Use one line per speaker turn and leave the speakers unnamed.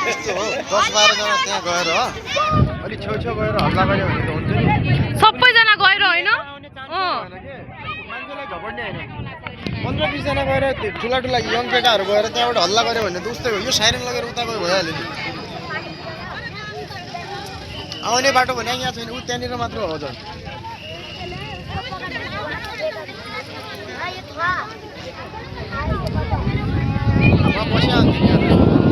यस्तो हो 10-12 जना त्यहाँ गएर अलि छेउछेउ गएर हल्ला गऱ्यो भने त हुन्छ नि
सबैजना गएर होइन
मान्छेलाई झपड्ने होइन 15-20 जना गएर ठुला ठुला यङ केटाहरू गएर त्यहाँबाट हल्ला गऱ्यो भने त उस्तै हो यो साइरन लगेर उता गयो भइहाल्यो नि आउने बाटो भने यहाँ छैन ऊ त्यहाँनिर मात्र हो झन् म बसिहाल्थेँ नि